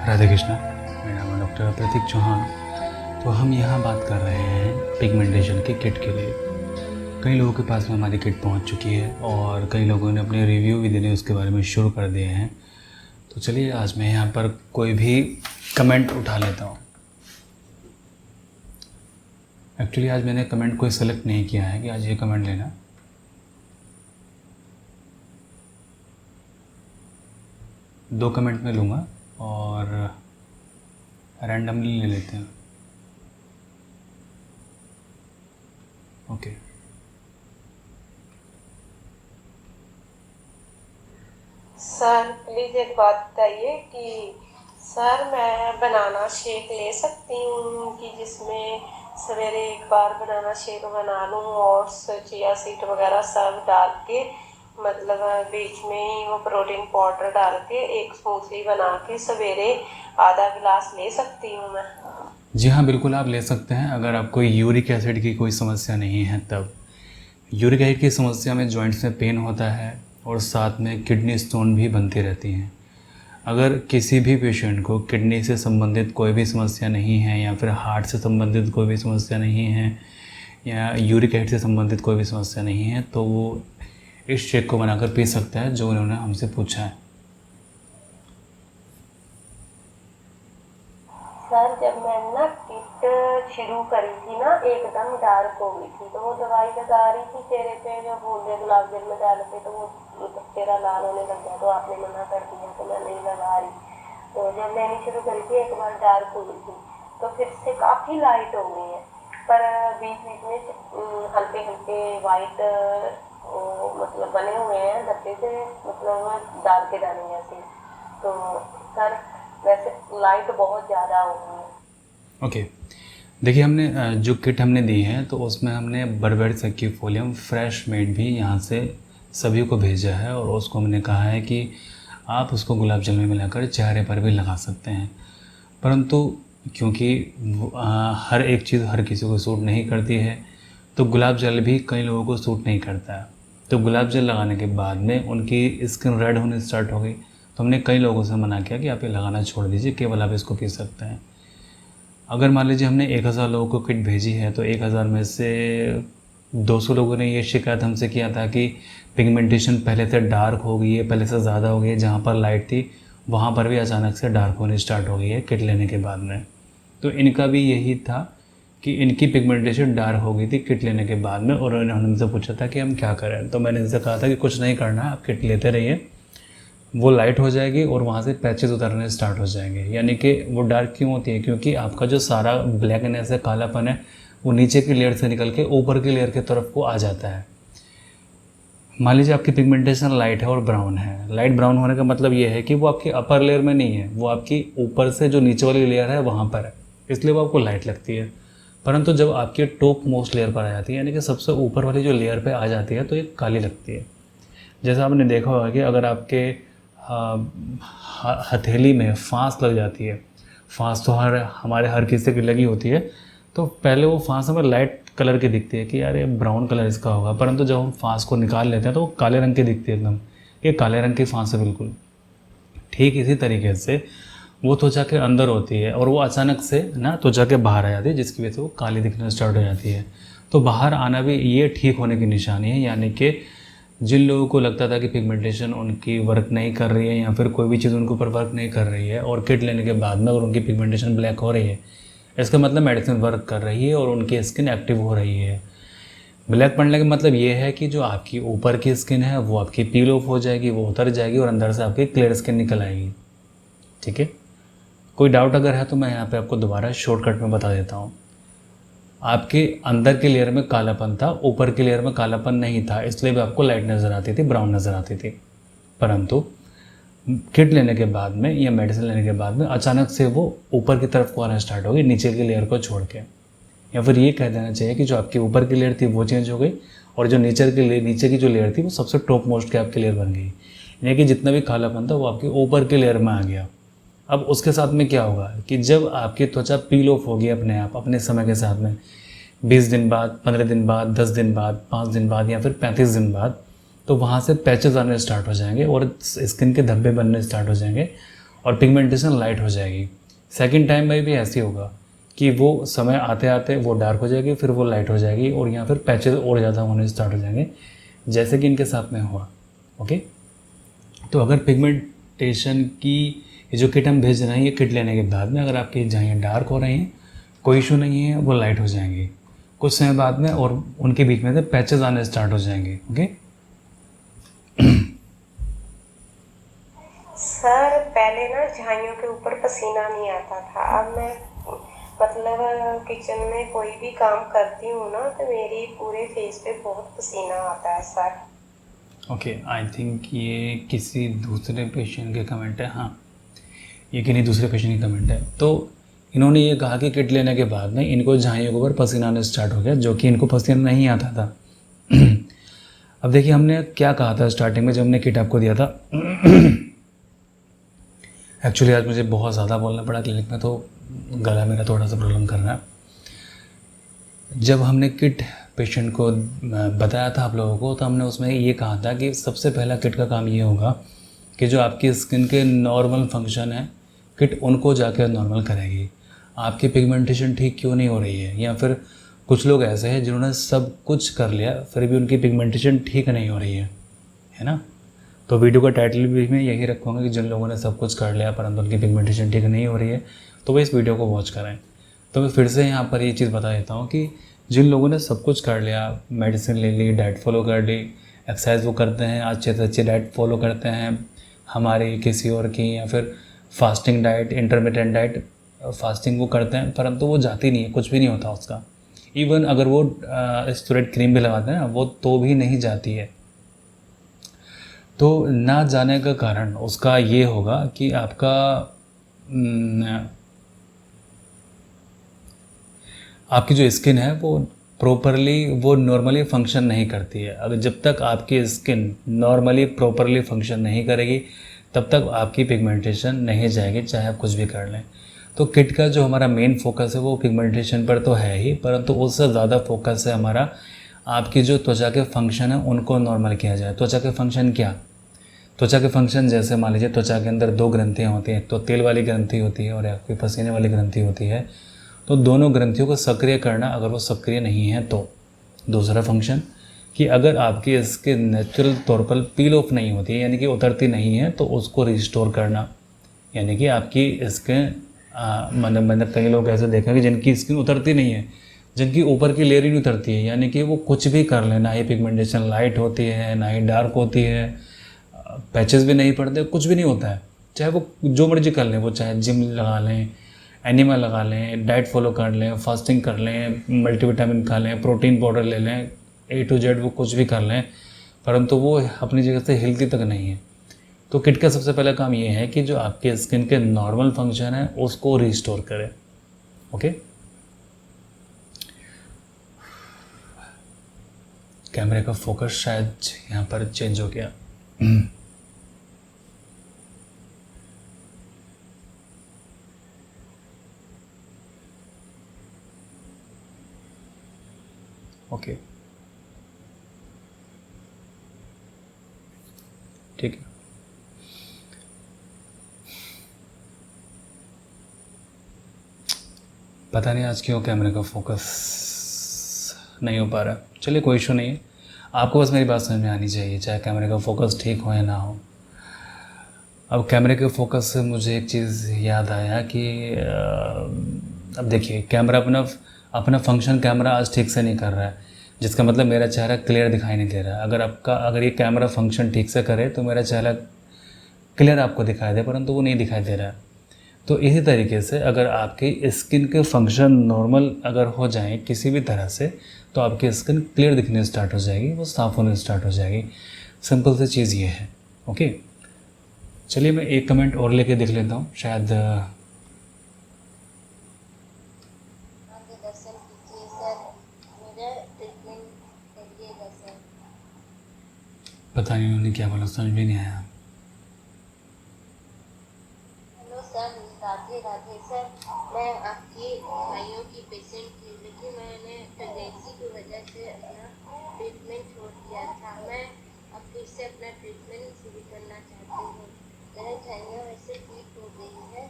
राधे कृष्णा। मेरा नाम है डॉक्टर प्रतीक चौहान। तो हम यहाँ बात कर रहे हैं पिगमेंटेशन के किट के लिए। कई लोगों के पास में हमारी किट पहुँच चुकी है और कई लोगों ने अपने रिव्यू भी देने उसके बारे में शुरू कर दिए हैं। तो चलिए आज मैं यहाँ पर कोई भी कमेंट उठा लेता हूँ। एक्चुअली आज मैंने कमेंट कोई सेलेक्ट नहीं किया है कि आज ये कमेंट लेना। दो कमेंट में लूँगा और रैंडमली ले लेते हैं। ओके। सर प्लीज़ एक बात बताइए कि सर मैं बनाना शेक ले सकती हूँ कि जिसमें सवेरे एक बार बनाना शेक बना लूँ और चिया सीड वगैरह सब डाल के मतलब बीच में ही वो प्रोटीन पाउडर डाल के एक स्मूथी बना के सवेरे आधा गिलास ले सकती हूँ मैं? जी हाँ, बिल्कुल आप ले सकते हैं अगर आपको यूरिक एसिड की कोई समस्या नहीं है तब। यूरिक एसिड की समस्या में जॉइंट्स में पेन होता है और साथ में किडनी स्टोन भी बनती रहती हैं। अगर किसी भी पेशेंट को किडनी से संबंधित कोई भी समस्या नहीं है या फिर हार्ट से संबंधित कोई भी समस्या नहीं है या यूरिक एसिड से संबंधित कोई भी समस्या नहीं है तो वो इस शेक को बनाकर पी सकता है जो उन्होंने हमसे पूछा है। सर जब मैंने ना किट शुरू करी थी ना एकदम डार्क हो गई थी तो वो दवाई लगा रही थी चेहरे पे जो बूंदे गुलाब जल में डालते तो वो चेहरा लाल होने लग गया तो आपने मना कर दिया तो मैं नहीं लगा रही। तो जब लेनी शुरू करी थी एक बार डार्क हो गई थी तो फिर से काफ़ी लाइट हो गई है पर बीच बीच में हल्के हल्के वाइट मतलब बने हुए हैं धब्बे से मतलब दाल के दाने जैसे। तो सर वैसे लाइट बहुत ज़्यादा हो गई है। ओके, देखिए हमने जो किट हमने दी है तो उसमें हमने बर्बेर सेक्यूफोलियम फ्रेश मेड भी यहाँ से सभी को भेजा है और उसको हमने कहा है कि आप उसको गुलाब जल में मिलाकर चेहरे पर भी लगा सकते हैं। परंतु क्योंकि हर एक चीज़ हर किसी को सूट नहीं करती है तो गुलाब जल भी कई लोगों को सूट नहीं करता है। तो गुलाब जल लगाने के बाद में उनकी स्किन रेड होने स्टार्ट हो गई तो हमने कई लोगों से मना किया कि आप ये लगाना छोड़ दीजिए, केवल आप इसको पी सकते हैं। अगर मान लीजिए हमने 1000 लोगों को किट भेजी है तो 1000 में से 200 लोगों ने ये शिकायत हमसे किया था कि पिगमेंटेशन पहले से डार्क हो गई है, पहले से ज़्यादा हो गई है, जहाँ पर लाइट थी वहाँ पर भी अचानक से डार्क होने स्टार्ट हो गई है किट लेने के बाद में। तो इनका भी यही था कि इनकी पिगमेंटेशन डार्क हो गई थी किट लेने के बाद में और उन्होंने हमसे पूछा था कि हम क्या करें। तो मैंने इनसे कहा था कि कुछ नहीं करना है, आप किट लेते रहिए, वो लाइट हो जाएगी और वहाँ से पैचेस उतरने स्टार्ट हो जाएंगे। यानी कि वो डार्क क्यों होती है? क्योंकि आपका जो सारा ब्लैकनेस है, कालापन है, वो नीचे की लेयर से निकल के ऊपर की लेयर की तरफ को आ जाता है। मान लीजिए आपकी पिगमेंटेशन लाइट है और ब्राउन है। लाइट ब्राउन होने का मतलब ये है कि वो आपकी अपर लेयर में नहीं है, वो आपकी ऊपर से जो नीचे वाली लेयर है वहाँ पर है, इसलिए वो आपको लाइट लगती है। परंतु जब आपकी टॉप मोस्ट लेयर पर आ जाती है यानी कि सबसे ऊपर वाली जो लेयर पे आ जाती है तो ये काली लगती है। जैसा आपने देखा होगा कि अगर आपके हथेली में फांस लग जाती है, फांस तो हमारे हर किसी की लगी होती है, तो पहले वो फांस हमें लाइट कलर की दिखती है कि यार ये ब्राउन कलर इसका होगा, परंतु जब हम फांस को निकाल लेते हैं तो वो काले रंग की दिखती है एकदम, ये काले रंग की फांस है बिल्कुल। ठीक इसी तरीके से वो त्वचा के अंदर होती है और वो अचानक से ना त्वचा के बाहर आ जाती है जिसकी वजह से वो काली दिखना स्टार्ट हो जाती है। तो बाहर आना भी ये ठीक होने की निशानी है। यानी कि जिन लोगों को लगता था कि पिगमेंटेशन उनकी वर्क नहीं कर रही है या फिर कोई भी चीज़ उनके ऊपर वर्क नहीं कर रही है और किट लेने के बाद में अगर उनकी पिगमेंटेशन ब्लैक हो रही है, इसका मतलब मेडिसिन वर्क कर रही है और उनकी स्किन एक्टिव हो रही है। ब्लैक पड़ने का मतलब ये है कि जो आपकी ऊपर की स्किन है वो आपकी पील ऑफ हो जाएगी, वो उतर जाएगी और अंदर से आपकी क्लियर स्किन निकल आएगी। ठीक है, कोई डाउट अगर है तो मैं यहाँ पे आपको दोबारा शॉर्टकट में बता देता हूँ। आपके अंदर की लेयर में कालापन था, ऊपर की लेयर में कालापन नहीं था, इसलिए भी आपको लाइट नज़र आती थी, ब्राउन नज़र आती थी। परंतु किट लेने के बाद में या मेडिसिन लेने के बाद में अचानक से वो ऊपर की तरफ को आना स्टार्ट हो गई नीचे की लेयर को छोड़ के। या फिर ये कह देना चाहिए कि जो आपकी ऊपर की लेयर थी वो चेंज हो गई और जो नीचे की जो लेयर थी वो सबसे टॉप मोस्ट की आपकी लेयर बन गई। यानी कि जितना भी कालापन था वो आपकी ऊपर की लेयर में आ गया। अब उसके साथ में क्या होगा कि जब आपकी त्वचा पील ऑफ होगी अपने आप अपने समय के साथ में 20 दिन बाद, 15 दिन बाद, 10 दिन बाद, 5 दिन बाद या फिर 35 दिन बाद, तो वहाँ से पैचेस आने स्टार्ट हो जाएंगे और स्किन के धब्बे बनने स्टार्ट हो जाएंगे और पिगमेंटेशन लाइट हो जाएगी। सेकंड टाइम में भी ऐसे होगा कि वो समय आते आते वो डार्क हो जाएगी, फिर वो लाइट हो जाएगी और यहाँ फिर पैचेस और ज़्यादा होने स्टार्ट हो जाएंगे, जैसे कि इनके साथ में हुआ। ओके, तो अगर पिगमेंटेशन की ये जो किट हम भेज रहे हैं, ये किट लेने के बाद में अगर आपकी जहाँ डार्क हो रही हैं कोई इशू नहीं है, वो लाइट हो जाएंगे कुछ समय बाद में और उनके बीच में से पैचेस आने स्टार्ट हो जाएंगे। ओके सर पहले ना झाइयों के ऊपर पसीना नहीं आता था, अब मैं मतलब किचन में कोई भी काम करती हूँ ना तो मेरी पूरे फेस पे बहुत पसीना आता है सर। ओके, आई थिंक ये किसी दूसरे पेशेंट के कमेंट है। हाँ, ये किन्हीं दूसरे पेशेंट की कमेंट है। तो इन्होंने ये कहा कि किट लेने के बाद में इनको झाइयों के ऊपर पसीना आना स्टार्ट हो गया, जो कि इनको पसीना नहीं आता था। अब देखिए हमने क्या कहा था स्टार्टिंग में जब हमने किट आपको दिया था। एक्चुअली आज मुझे बहुत ज़्यादा बोलना पड़ा क्लिनिक में, तो गला मेरा थोड़ा सा प्रॉब्लम कर रहा है। जब हमने किट पेशेंट को बताया था आप लोगों को, तो हमने उसमें ये कहा था कि सबसे पहला किट का काम ये होगा कि जो आपकी स्किन के नॉर्मल फंक्शन है, किट उनको जाकर नॉर्मल करेगी। आपकी पिगमेंटेशन ठीक क्यों नहीं हो रही है, या फिर कुछ लोग ऐसे हैं जिन्होंने सब कुछ कर लिया फिर भी उनकी पिगमेंटेशन ठीक नहीं हो रही है ना। तो वीडियो का टाइटल भी मैं यही रखूँगा कि जिन लोगों ने सब कुछ कर लिया परंतु उनकी पिगमेंटेशन ठीक नहीं हो रही है, तो वो इस वीडियो को वॉच करें। तो मैं फिर से यहाँ पर ये चीज़ बता देता हूँ कि जिन लोगों ने सब कुछ कर लिया, मेडिसिन ले ली, डाइट फॉलो कर ली, एक्सरसाइज वो करते हैं, अच्छे से अच्छी डाइट फॉलो करते हैं हमारी किसी और की, या फिर fasting diet, intermittent diet, fasting वो करते हैं परंतु वो जाती नहीं है, कुछ भी नहीं होता उसका। इवन अगर वो स्टेरॉइड क्रीम भी लगाते हैं ना, वो तो भी नहीं जाती है। तो ना जाने का कारण उसका ये होगा कि आपका आपकी जो स्किन है वो प्रॉपरली वो नॉर्मली फंक्शन नहीं करती है। अगर जब तक आपकी स्किन नॉर्मली प्रॉपरली फंक्शन नहीं करेगी तब तक आपकी पिगमेंटेशन नहीं जाएगी, चाहे आप कुछ भी कर लें। तो किट का जो हमारा मेन फोकस है वो पिगमेंटेशन पर तो है ही, परंतु उससे ज़्यादा फोकस है हमारा आपकी जो त्वचा के फंक्शन है उनको नॉर्मल किया जाए। त्वचा के फंक्शन क्या? त्वचा के फंक्शन जैसे मान लीजिए त्वचा के अंदर 2 ग्रंथियाँ होती हैं, तो तेल वाली ग्रंथि होती है और आपकी पसीने वाली ग्रंथि होती है। तो दोनों ग्रंथियों को सक्रिय करना, अगर वो सक्रिय नहीं है तो दूसरा फंक्शन कि अगर आपकी स्किन नेचुरल तौर पर पील ऑफ नहीं होती है यानी कि उतरती नहीं है तो उसको रिस्टोर करना, यानी कि आपकी स्किन मतलब कई लोग ऐसे देखें कि जिनकी स्किन उतरती नहीं है, जिनकी ऊपर की लेयर ही नहीं उतरती है, यानी कि वो कुछ भी कर लें, ना ही पिगमेंटेशन लाइट होती है ना ही डार्क होती है, पैचेस भी नहीं पड़ते, कुछ भी नहीं होता है, चाहे वो जो मर्जी कर लें, वो चाहे जिम लगा लें, एनिमा लगा लें, डाइट फॉलो कर लें, फास्टिंग कर लें, मल्टीविटामिन खा लें, प्रोटीन पाउडर ले लें, A to Z वो कुछ भी कर लें, परंतु वो अपनी जगह से हिलती तक नहीं है। तो किट का सबसे पहला काम ये है कि जो आपके स्किन के नॉर्मल फंक्शन है उसको रिस्टोर करें। ओके, कैमरे का फोकस शायद यहाँ पर चेंज हो गया। ओके, ठीक है। पता नहीं आज क्यों कैमरे का फोकस नहीं हो पा रहा। चलिए कोई इशू नहीं है, आपको बस मेरी बात समझ में आनी चाहिए, चाहे कैमरे का फोकस ठीक हो या ना हो। अब कैमरे के फोकस से मुझे एक चीज़ याद आया कि अब देखिए कैमरा अपना फंक्शन कैमरा आज ठीक से नहीं कर रहा है, जिसका मतलब मेरा चेहरा क्लियर दिखाई नहीं दे रहा है। अगर ये कैमरा फंक्शन ठीक से करे तो मेरा चेहरा क्लियर आपको दिखाई दे, परंतु वो नहीं दिखाई दे रहा है। तो इसी तरीके से अगर आपकी स्किन के फंक्शन नॉर्मल अगर हो जाए किसी भी तरह से, तो आपकी स्किन क्लियर दिखने स्टार्ट हो जाएगी, वो साफ़ होने स्टार्ट हो जाएगी। सिंपल सी चीज़ ये है। ओके, चलिए मैं एक कमेंट और लेके देख लेता हूँ, शायद पता नहीं उन्होंने क्या बोला, समझ भी नहीं आया। Hello sir, Radhe Radhe sir. मैं आपकी भाइयों की पेशेंट थी, लेकिन मैंने प्रेगनेंसी की वजह से अपना ट्रीटमेंट छोड़ दिया था। मैं अब फिर से अपना ट्रीटमेंट शुरू करना चाहती हूँ। मेरे झाइयाँ वैसे ठीक हो गई है,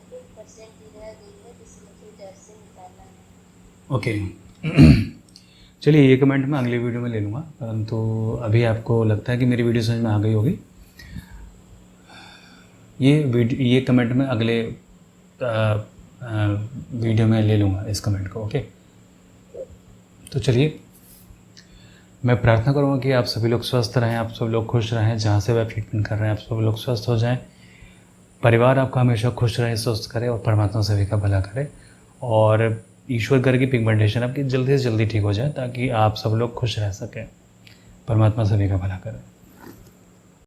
कुछ परसेंट ही रह गई है जिसमें मुझे डर से निकालना है। ओके। चलिए ये कमेंट मैं अगली वीडियो में ले लूँगा, परंतु अभी आपको लगता है कि मेरी वीडियो समझ में आ गई होगी। ये कमेंट मैं अगले वीडियो में ले लूँगा इस कमेंट को। ओके, तो चलिए मैं प्रार्थना करूँगा कि आप सभी लोग स्वस्थ रहें, आप सब लोग खुश रहें, जहाँ से वह ट्रीटमेंट कर रहे हैं आप सब लोग स्वस्थ हो जाएं, परिवार आपका हमेशा खुश रहे, स्वस्थ करे और परमात्मा सभी का भला करे, और ईश्वर कर की पिगमेंटेशन आपकी जल्दी से जल्दी ठीक हो जाए ताकि आप सब लोग खुश रह सकें। परमात्मा सभी का भला करे।